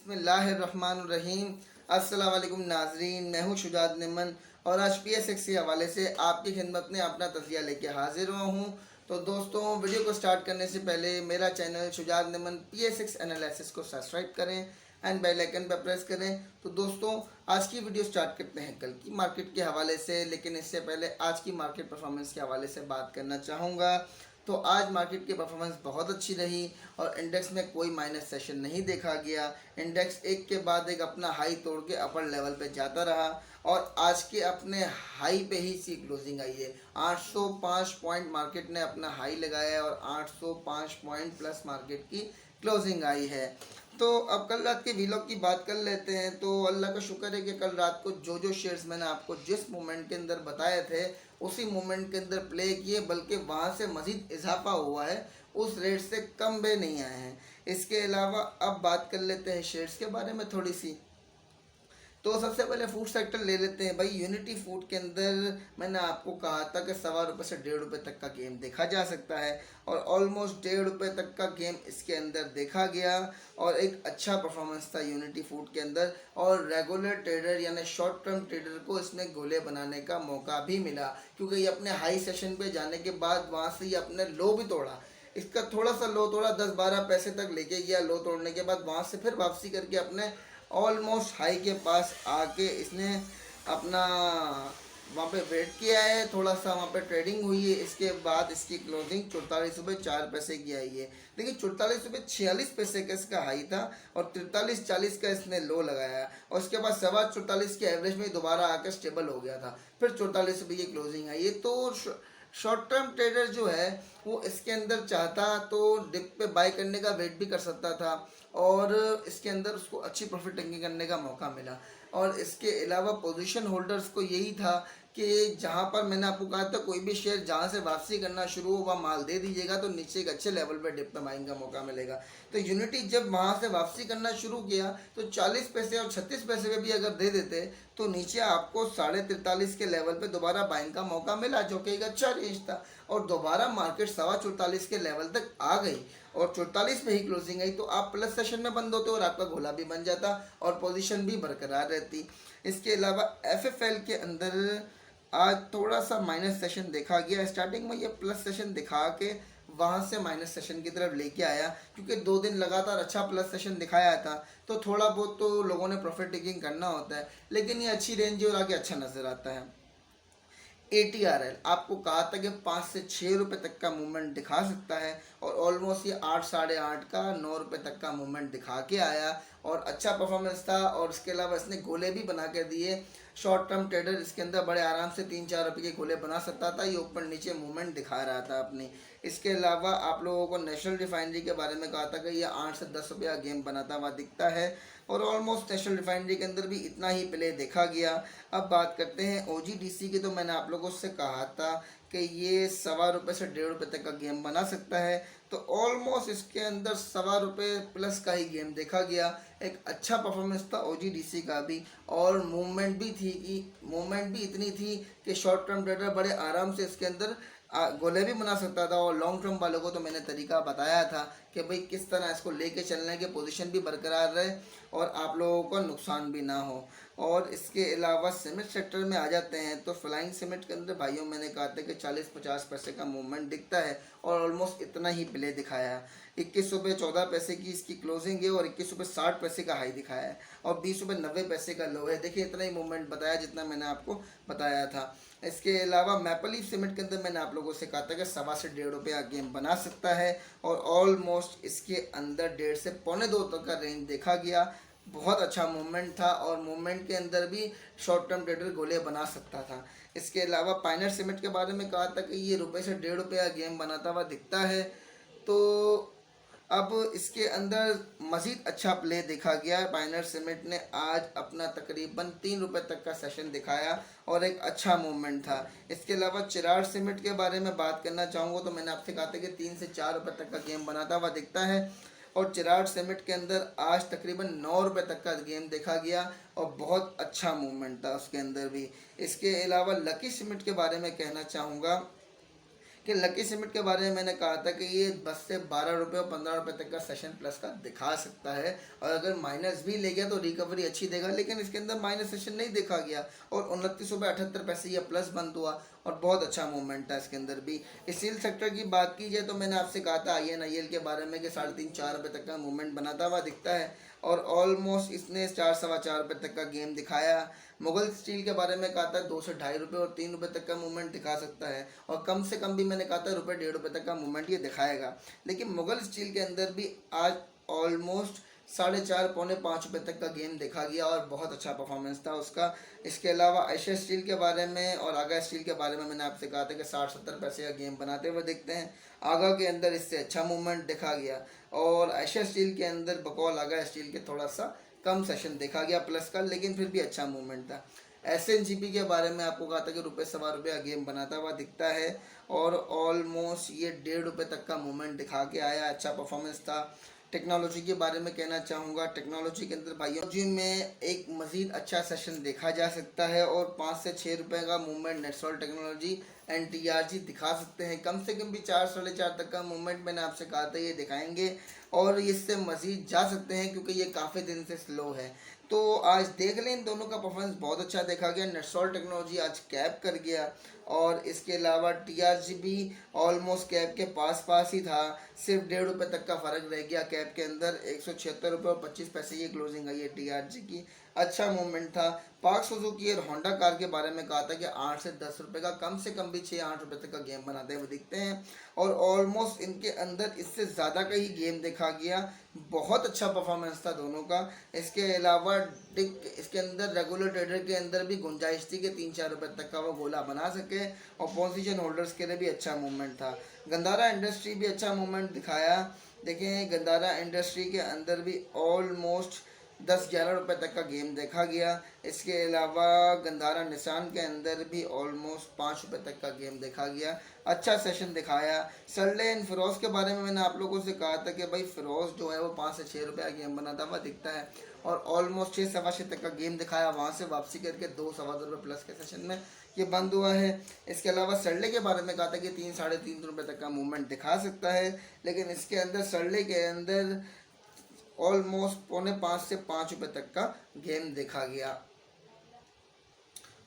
बिस्मिल्लाहिर्रहमानिर्रहीम। अस्सलाम वालेकुम नाजरीन, मैं हूँ शुजात निमन और आज PSX के हवाले से आपकी खिदमत में अपना तज़किया लेके हाजिर हुआ हूँ। तो दोस्तों, वीडियो को स्टार्ट करने से पहले मेरा चैनल शुजात निमन PSX एनालिसिस को सब्सक्राइब करें एंड बेल आइकन पर प्रेस करें। तो दोस्तों, आज की वीडियो स्टार्ट करते हैं कल की मार्केट के हवाले से, लेकिन इससे पहले आज की मार्केट परफॉर्मेंस के हवाले से बात करना चाहूँगा। तो आज मार्केट की परफॉर्मेंस बहुत अच्छी रही और इंडेक्स में कोई माइनस सेशन नहीं देखा गया। इंडेक्स एक के बाद एक अपना हाई तोड़ के अपर लेवल पे जाता रहा और आज के अपने हाई पे ही सी क्लोजिंग आई है। 805 पॉइंट मार्केट ने अपना हाई लगाया है और 805 पॉइंट प्लस मार्केट की क्लोजिंग आई है। तो अब कल रात के वीलॉग की बात कर लेते हैं। तो अल्लाह का शुक्र है कि कल रात को जो जो शेयर्स मैंने आपको जिस मोमेंट के अंदर बताए थे उसी मोमेंट के अंदर प्ले किए, बल्कि वहाँ से मज़ीद इजाफा हुआ है, उस रेट से कम भी नहीं आए हैं। इसके अलावा अब बात कर लेते हैं शेयर्स के बारे में थोड़ी सी। तो सबसे पहले फूड सेक्टर ले लेते हैं भाई। यूनिटी फूड के अंदर मैंने आपको कहा था कि ₹1.25 से ₹1.5 तक का गेम देखा जा सकता है और ऑलमोस्ट ₹1.5 तक का गेम इसके अंदर देखा गया और एक अच्छा परफॉर्मेंस था यूनिटी फूड के अंदर। और रेगुलर ट्रेडर यानी शॉर्ट टर्म ट्रेडर को इसमें गोले बनाने का मौका भी मिला, क्योंकि ये अपने हाई सेशन पे जाने के बाद वहाँ से ये अपने लो भी तोड़ा। इसका थोड़ा सा लो तोड़ा, 10-12 पैसे तक लेके गया। लो तोड़ने के बाद वहाँ से फिर वापसी करके अपने ऑलमोस्ट हाई के पास आके इसने अपना वहाँ पे वेट किया है, थोड़ा सा वहाँ पे ट्रेडिंग हुई है। इसके बाद इसकी क्लोजिंग ₹44.04 की आई है। देखिए, ₹44.46 का इसका हाई था और 43.40 का इसने लो लगाया और उसके बाद ₹44 के एवरेज में दोबारा आकर स्टेबल हो गया था। फिर ₹44 की क्लोजिंग आई है। तो शॉर्ट टर्म ट्रेडर जो है वो इसके अंदर चाहता तो डिप पे बाय करने का वेट भी कर सकता था और इसके अंदर उसको अच्छी प्रॉफिट टेकिंग करने का मौका मिला। और इसके अलावा पोजीशन होल्डर्स को यही था कि जहाँ पर मैंने आपको कहा था कोई भी शेयर जहाँ से वापसी करना शुरू हो वहाँ माल दे दीजिएगा तो नीचे एक अच्छे लेवल पर डिप पे बाइंग का मौका मिलेगा। तो यूनिटी जब वहाँ से वापसी करना शुरू किया तो 40 पैसे और 36 पैसे पे भी अगर दे देते तो नीचे आपको 43.5 के लेवल पे दोबारा बाइंग का मौका मिला, जो कि एक अच्छा रेंज था। और दोबारा मार्केट 44.25 के लेवल तक आ गई और 44 में ही क्लोजिंग आई। तो आप प्लस सेशन में बंद होते और आपका गोला भी बन जाता और पोजीशन भी बरकरार रहती। इसके अलावा FFL के अंदर आज थोड़ा सा माइनस सेशन देखा गया। स्टार्टिंग में ये प्लस सेशन दिखा के वहाँ से माइनस सेशन की तरफ लेके आया, क्योंकि 2 दिन लगातार अच्छा प्लस सेशन दिखाया था। तो थोड़ा बहुत तो लोगों ने प्रॉफिट टेकिंग करना होता है, लेकिन ये अच्छी रेंज और आगे अच्छा नज़र आता है। ATRL आपको कहा था कि 5 से ₹6 तक का मूवमेंट दिखा सकता है और ऑलमोस्ट ये 8 साढ़े 8 का ₹9 तक का मूवमेंट दिखा के आया और अच्छा परफॉर्मेंस था। और इसके अलावा इसने गोले भी बना के दिए। शॉर्ट टर्म ट्रेडर इसके अंदर बड़े आराम से ₹3-4 के गोले बना सकता था। ये ऊपर नीचे मूवमेंट दिखा रहा था अपनी। इसके अलावा आप लोगों को नेशनल रिफाइनरी के बारे में कहा था कि ये 8 से ₹10 का गेम बनाता हुआ दिखता है और ऑलमोस्ट नेशनल रिफाइनरी के अंदर भी इतना ही प्ले देखा गया। अब बात करते हैं OGDC की। तो मैंने आप लोगों से कहा था कि ये ₹1.25 से ₹1.5 तक का गेम बना सकता है। तो ऑलमोस्ट इसके अंदर ₹1.25 प्लस का ही गेम देखा गया। एक अच्छा परफॉर्मेंस था OGDC का भी और मूवमेंट भी थी कि मूवमेंट भी इतनी थी कि शॉर्ट टर्म ट्रेडर बड़े आराम से इसके अंदर गोले भी बना सकता था। और लॉन्ग टर्म वालों को तो मैंने तरीका बताया था कि भाई किस तरह इसको लेके चलना है कि पोजीशन भी बरकरार रहे और आप लोगों को नुकसान भी ना हो। और इसके अलावा सीमेंट सेक्टर में आ जाते हैं। तो फ्लाइंग सीमेंट के अंदर भाइयों मैंने कहा था कि 40-50 पैसे का मूवमेंट दिखता है और ऑलमोस्ट इतना ही प्ले दिखाया। ₹21.14 की इसकी क्लोजिंग है और ₹21.60 का हाई दिखाया है और ₹20.90 का लो है। देखिए, इतना ही मूवमेंट बताया जितना मैंने आपको बताया था। इसके अलावा मैपल लीफ सीमेंट के अंदर मैंने आप लोगों से कहा था कि ₹1.25 से ₹1.5 का गेम बना सकता है और ऑलमोस्ट इसके अंदर 1.5 से पौने 2 तक का रेंज देखा गया। बहुत अच्छा मूवमेंट था और मूवमेंट के अंदर भी शॉर्ट टर्म ट्रेडर गोले बना सकता था। इसके अलावा पाइनर सीमेंट के बारे में कहा था कि ये ₹1 से ₹1.5 का गेम बनाता हुआ दिखता है। तो अब इसके अंदर मज़ीद अच्छा प्ले देखा गया है। पाइनर सीमेंट ने आज अपना तकरीबन ₹3 तक का सेशन दिखाया और एक अच्छा मूवमेंट था। इसके अलावा चिराग सीमेंट के बारे में बात करना चाहूँगा। तो मैंने आपसे कहा था कि ₹3 से ₹4 तक का गेम बनाता हुआ दिखता है और चिराग सीमेंट के अंदर आज तकरीबन ₹9 तक का गेम देखा गया और बहुत अच्छा मूवमेंट था उसके अंदर भी। इसके अलावा लकी सीमेंट के बारे में कहना चाहूँगा कि लकी सीमेंट के बारे में मैंने कहा था कि ये 10 से 12 रुपये और 15 रुपये तक का सेशन प्लस का दिखा सकता है, और अगर माइनस भी ले गया तो रिकवरी अच्छी देगा, लेकिन इसके अंदर माइनस सेशन नहीं देखा गया और 29 रुपये 78 पैसे ये प्लस बंद हुआ और बहुत अच्छा मूवमेंट था इसके अंदर भी। स्टील सेक्टर की बात की जाए तो मैंने आपसे कहा था INIL के बारे में कि 3.5-4 रुपये तक का मूवमेंट बनाता हुआ दिखता है, और ऑलमोस्ट इसने 4-4.25 रुपये तक का गेम दिखाया। मुगल स्टील के बारे में कहा था 2 से 2.5 रुपये और 3 रुपये तक का मूवमेंट दिखा सकता है, और कम से कम भी मैंने कहा था 1.5 रुपये तक का मूवमेंट ये दिखाएगा। लेकिन मुगल स्टील के अंदर भी आज ऑलमोस्ट 4.5-5 रुपये तक का गेम देखा गया और बहुत अच्छा परफॉर्मेंस था उसका। इसके अलावा एशिया स्टील के बारे में और आगा स्टील के बारे में मैंने आपसे कहा था कि 60-70 पैसे का गेम बनाते हुए दिखते हैं। आगा के अंदर इससे अच्छा मूवमेंट देखा गया, और एशिया स्टील के अंदर बकौल आगा स्टील के थोड़ा सा कम सेशन देखा गया प्लस का, लेकिन फिर भी अच्छा मूवमेंट था। SNGP के बारे में आपको कहा था कि 1.25 रुपये का गेम बनाता हुआ दिखता है, और ऑलमोस्ट ये 1.5 रुपये तक का मूवमेंट दिखा के आया, अच्छा परफॉर्मेंस था। टेक्नोलॉजी के बारे में कहना चाहूँगा, टेक्नोलॉजी के अंदर भाइयों जी में एक मज़ीद अच्छा सेशन देखा जा सकता है, और 5 से 6 रुपये का मूवमेंट नेटसोल टेक्नोलॉजी NTRG दिखा सकते हैं। कम से कम भी 4-4.5 तक का मूवमेंट मैंने आपसे कहा था ये दिखाएंगे, और इससे मज़ीद जा सकते हैं क्योंकि ये काफ़ी दिन से स्लो है। तो आज देख लें, इन दोनों का परफॉर्मेंस बहुत अच्छा देखा गया। नेटसोल टेक्नोलॉजी आज कैप कर गया, और इसके अलावा TRG भी ऑलमोस्ट कैप के पास ही था, सिर्फ 1.5 रुपये तक का फ़र्क रह गया कैप के अंदर। 176 रुपये और 25 पैसे ये क्लोजिंग आई है TRG की, अच्छा मूवमेंट था। पार्क सुजुकी और होंडा कार के बारे में कहा था कि 8 से 10 रुपये का कम से कम भी 6-8 रुपये तक का गेम बनाते हुए दिखते हैं, और ऑलमोस्ट इनके अंदर इससे ज़्यादा का ही गेम देखा गया। बहुत अच्छा परफॉर्मेंस था दोनों का। इसके अलावा इसके अंदर रेगुलर ट्रेडर के अंदर भी गुंजाइश थी कि 3-4 रुपये तक का वो गोला बना सके, और पोजीशन होल्डर्स के लिए भी अच्छा मूवमेंट था। गंधारा इंडस्ट्री भी अच्छा मूवमेंट दिखाया। देखें, गंधारा इंडस्ट्री के अंदर भी ऑलमोस्ट 10-11 रुपये तक का गेम देखा गया। इसके अलावा गंधारा निशान के अंदर भी ऑलमोस्ट 5 रुपये तक का गेम देखा गया, अच्छा सेशन दिखाया। सरलेन फिरोज़ के बारे में मैंने आप लोगों से कहा था कि भाई फिरोज़ जो है वो 5 से 6 रुपये का गेम बनाता हुआ दिखता है, और ऑलमोस्ट 6-6.25 तक का गेम दिखाया, वहाँ से वापसी करके 2-2.25 रुपये प्लस के सेशन में ये बंद हुआ है। इसके अलावा सरले के बारे में कहा था कि 3-3.5 रुपये तक का मूवमेंट दिखा सकता है, लेकिन इसके अंदर सरले के अंदर ऑलमोस्ट 4.25 से 5 रुपये तक का गेम देखा गया।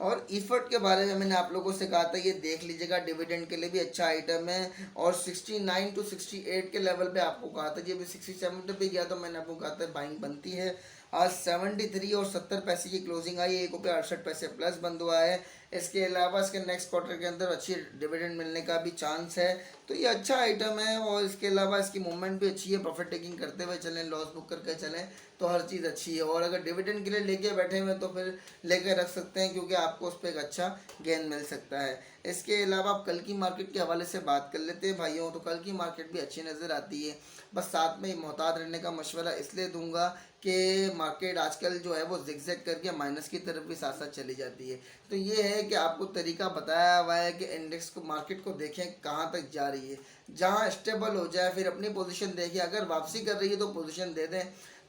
और इफर्ट के बारे में मैंने आप लोगों से कहा था ये देख लीजिएगा, डिविडेंड के लिए भी अच्छा आइटम है, और 69 to 68 के लेवल पे आपको कहा था, जब 67 पे गया तो मैंने आपको कहा था बाइंग बनती है। आज 73 और 70 पैसे की क्लोजिंग आई, 1 रुपये 68 पैसे प्लस बंद हुआ है। इसके अलावा इसके नेक्स्ट क्वार्टर के अंदर अच्छी डिविडेंड मिलने का भी चांस है, तो ये अच्छा आइटम है। और इसके अलावा इसकी मूवमेंट भी अच्छी है, प्रॉफिट टेकिंग करते हुए चलें, लॉस बुक करके चलें, तो हर चीज़ अच्छी है। और अगर डिविडेंड के लिए लेके बैठे हुए तो फिर लेके रख सकते हैं, क्योंकि आपको उस पर एक अच्छा गेन मिल सकता है। इसके अलावा आप कल की मार्केट के हवाले से बात कर लेते हैं भाइयों, तो कल की मार्केट भी अच्छी नज़र आती है। बस साथ में मोहतात रहने का मशवरा इसलिए दूंगा कि मार्केट आजकल जो है वो जिगजैग करके माइनस की तरफ भी साथ साथ चली जाती है। तो ये है कि आपको तरीका बताया हुआ है कि इंडेक्स को, मार्केट को देखें कहाँ तक जा रही है, जहाँ स्टेबल हो जाए फिर अपनी पोजीशन देखिए, अगर वापसी कर रही है तो पोजीशन दे दें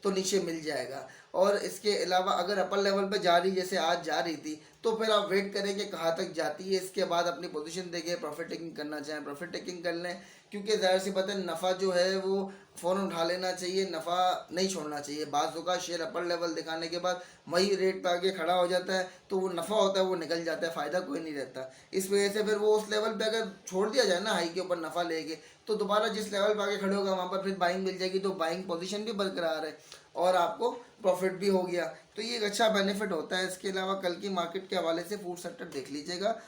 तो नीचे मिल जाएगा। और इसके अलावा अगर अपर लेवल पे जा रही, जैसे आज जा रही थी, तो फिर आप वेट करें कि कहाँ तक जाती है, इसके बाद अपनी पोजीशन देखिए, प्रॉफिट टेकिंग करना चाहें प्रॉफिट टेकिंग कर लें, क्योंकि ज़ाहिर सी बात है नफ़ा जो है वो फ़ौरन उठा लेना चाहिए, नफ़ा नहीं छोड़ना चाहिए। बाज़ का शेयर अपर लेवल दिखाने के बाद वही रेट पे आके खड़ा हो जाता है, तो वो नफ़ा होता है वो निकल जाता है, फ़ायदा कोई नहीं रहता। इस वजह से फिर वो उस लेवल पे अगर छोड़ दिया जाए ना हाई के ऊपर नफ़ा लेके, तो दोबारा जिस लेवल पे आके खड़े होगा वहाँ पर फिर बाइंग मिल जाएगी, तो बाइंग पोजीशन भी बरकरार है और आपको प्रॉफिट भी हो गया, तो ये एक अच्छा बेनिफिट होता है। इसके अलावा कल की मार्केट के हवाले से फूड सेक्टर देख लीजिएगा,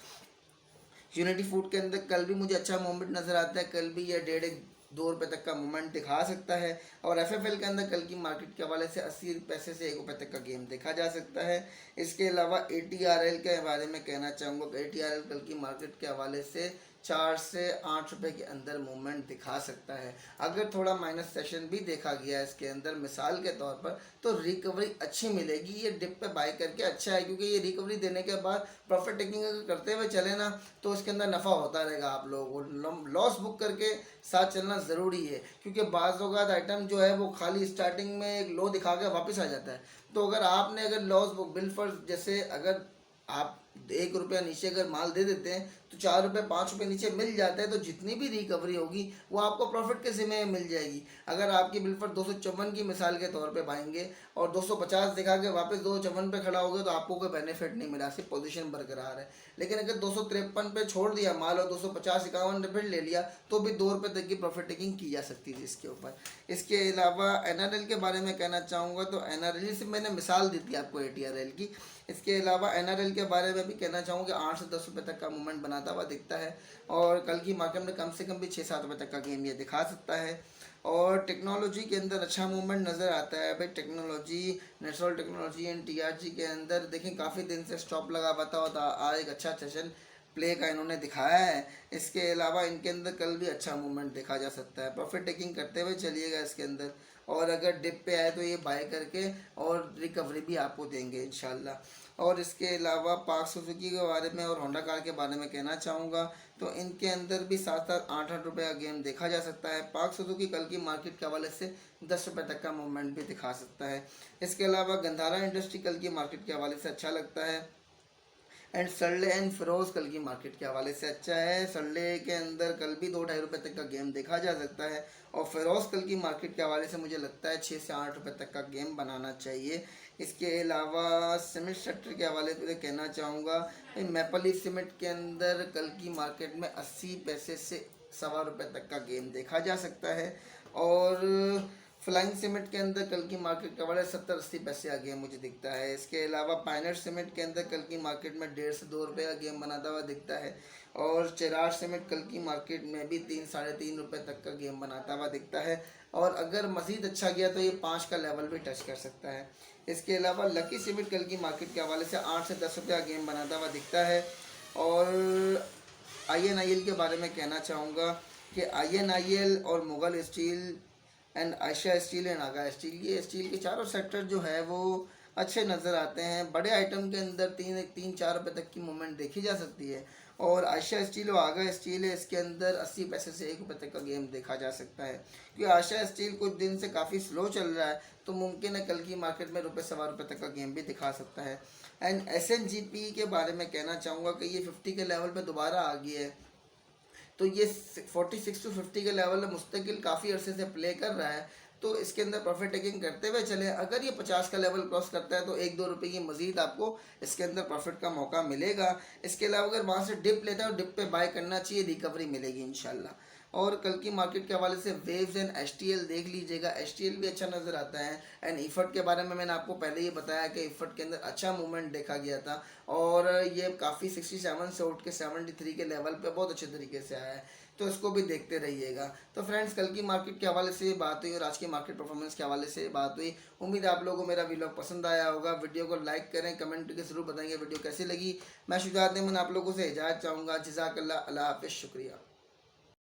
यूनिटी फूड के अंदर कल भी मुझे अच्छा मूवमेंट नज़र आता है, कल भी ये 1.5-2 रुपये तक का मूवमेंट दिखा सकता है। और FFL के अंदर कल की मार्केट के हवाले से 80 पैसे से 1 रुपये तक का गेम देखा जा सकता है। इसके अलावा ATRL के बारे में कहना चाहूँगा कि ATRL कल की मार्केट के हवाले से 4 से 8 रुपये के अंदर मूवमेंट दिखा सकता है। अगर थोड़ा माइनस सेशन भी देखा गया है इसके अंदर मिसाल के तौर पर, तो रिकवरी अच्छी मिलेगी। ये डिप पे बाय करके अच्छा है, क्योंकि ये रिकवरी देने के बाद प्रॉफिट टेकिंग अगर करते हुए चले ना, तो इसके अंदर नफ़ा होता रहेगा। आप लोगों को लॉस बुक करके साथ चलना ज़रूरी है, क्योंकि बाज़ औक़ात आइटम जो है वो खाली स्टार्टिंग में एक लो दिखा के वापस आ जाता है। तो अगर आपने लॉस बुक बिल फर्ज, जैसे अगर आप 1 रुपया नीचे अगर माल दे देते हैं तो 4 रुपये 5 रुपये नीचे मिल जाता है, तो जितनी भी रिकवरी होगी वो आपको प्रॉफिट के ज़िम्मे में मिल जाएगी। अगर आपकी बिल पर 254 की मिसाल के तौर पे पाएंगे और 250 दिखा के वापस 254 पे खड़ा हो गया तो आपको कोई बेनिफिट नहीं मिला, सिर्फ पोजीशन बरकरार है। लेकिन अगर 253 पे छोड़ दिया माल और 250-51 रिपीट ले लिया तो भी 2 रुपये तक की प्रॉफिट टेकिंग की जा सकती थी इसके ऊपर। इसके अलावा NRL के बारे में कहना चाहूँगा, तो NRL से मैंने मिसाल दी थी आपको ATRL की। इसके अलावा NRL के बारे में भी कहना चाहूँगा कि 8 से 10 रुपये तक का मूवमेंट बनाता हुआ दिखता है और कल की मार्केट में कम से कम भी 6-7 रुपये तक का गेम ये दिखा सकता है। और टेक्नोलॉजी के अंदर अच्छा मूवमेंट नज़र आता है भाई। Technology, natural technology and TRG के अंदर देखें काफ़ी दिन से स्टॉप लगा पाता होता, आज एक अच्छा सेशन प्ले का इन्होंने दिखाया है। इसके अलावा इनके अंदर कल भी अच्छा मूवमेंट देखा जा सकता है। प्रॉफिट टेकिंग करते हुए चलिएगा इसके अंदर, और अगर डिप पे आए तो ये बाय करके और रिकवरी भी आपको देंगे इंशाल्लाह। और इसके अलावा पाक सुजुकी के बारे में और होंडा कार के बारे में कहना चाहूँगा, तो इनके अंदर भी 7-8 रुपये का गेम देखा जा सकता है। पाक सुजुकी कल की मार्केट के हवाले से 10 रुपये तक का मूवमेंट भी दिखा सकता है। इसके अलावा गंधारा इंडस्ट्री कल की मार्केट के हवाले से अच्छा लगता है। एंड सरले एंड फिरोज़ कल की मार्केट के हवाले से अच्छा है। सरले के अंदर कल भी 2-2.5 रुपये तक का गेम देखा जा सकता है और फिरोज़ कल की मार्केट के हवाले से मुझे लगता है 6 से 8 रुपये तक का गेम बनाना चाहिए। इसके अलावा सीमेंट सेक्टर के हवाले से कहना चाहूँगा, मैपल लीफ सीमेंट के अंदर कल की मार्केट में 80 पैसे से 1.25 रुपये तक का गेम देखा जा सकता है। और फ्लाइंग सीमेंट के अंदर कल की मार्केट का बड़ा 70-80 पैसे का गेम मुझे दिखता है। इसके अलावा पायनेट सीमेंट के अंदर कल की मार्केट में 1.5 से 2 रुपये का गेम बनाता हुआ दिखता है। और चिराग सीमेंट कल की मार्केट में भी 3-3.5 रुपये तक का गेम बनाता हुआ दिखता है और अगर मज़ीद अच्छा गया तो ये 5 का लेवल भी टच कर सकता है। इसके अलावा लकी सीमेंट कल की मार्केट के हवाले से 8 से 10 रुपये का गेम बनाता हुआ दिखता है। और INIL के बारे में कहना चाहूँगा कि INIL और Mughal steel and Ayesha steel and Naga steel, ये स्टील के चारों सेक्टर जो है वो अच्छे नज़र आते हैं। बड़े आइटम के अंदर 3-4 रुपये तक की मूवमेंट देखी जा सकती है। और आयशा स्टील और आगा स्टील है, इसके अंदर 80 पैसे से 1 रुपये तक का गेम देखा जा सकता है। क्योंकि आयशा स्टील कुछ दिन से काफ़ी स्लो चल रहा है तो मुमकिन है कल की मार्केट में 1.25 रुपये तक का गेम भी दिखा सकता है। एंड SNGP के बारे में कहना चाहूँगा कि ये 50 के लेवल पर दोबारा आ गई है, तो ये 46 to 50 के लेवल में मुस्तकिल काफ़ी अरसे से प्ले कर रहा है, तो इसके अंदर प्रॉफिट टेकिंग करते हुए चले। अगर ये 50 का लेवल क्रॉस करता है तो 1-2 रुपये की मजीद आपको इसके अंदर प्रॉफिट का मौका मिलेगा। इसके अलावा अगर वहाँ से डिप लेता है और डिप पे बाय करना चाहिए, रिकवरी मिलेगी इंशाल्लाह। और कल की मार्केट के हवाले से वेव्स एंड STL देख लीजिएगा, STL भी अच्छा नज़र आता है। एंड इफर्ट के बारे में मैंने आपको पहले ही बताया कि इफर्ट के अंदर अच्छा मूवमेंट देखा गया था और ये काफ़ी 67 से उठ के 73 के लेवल पे बहुत अच्छे तरीके से आया है, तो इसको भी देखते रहिएगा। तो फ्रेंड्स, कल की मार्केट के हवाले से बात हुई और आज की मार्केट परफॉर्मेंस के हवाले से बात हुई। उम्मीद है आप लोगों को मेरा वीडियो पसंद आया होगा। वीडियो को लाइक करें, कमेंट करके ज़रूर बताएंगे वीडियो कैसी लगी। मैं शुजात नेमन आप लोगों से इजाज़त चाहूँगा। जज़ाकल्लाह, अल्लाह हाफ़िज़, शुक्रिया।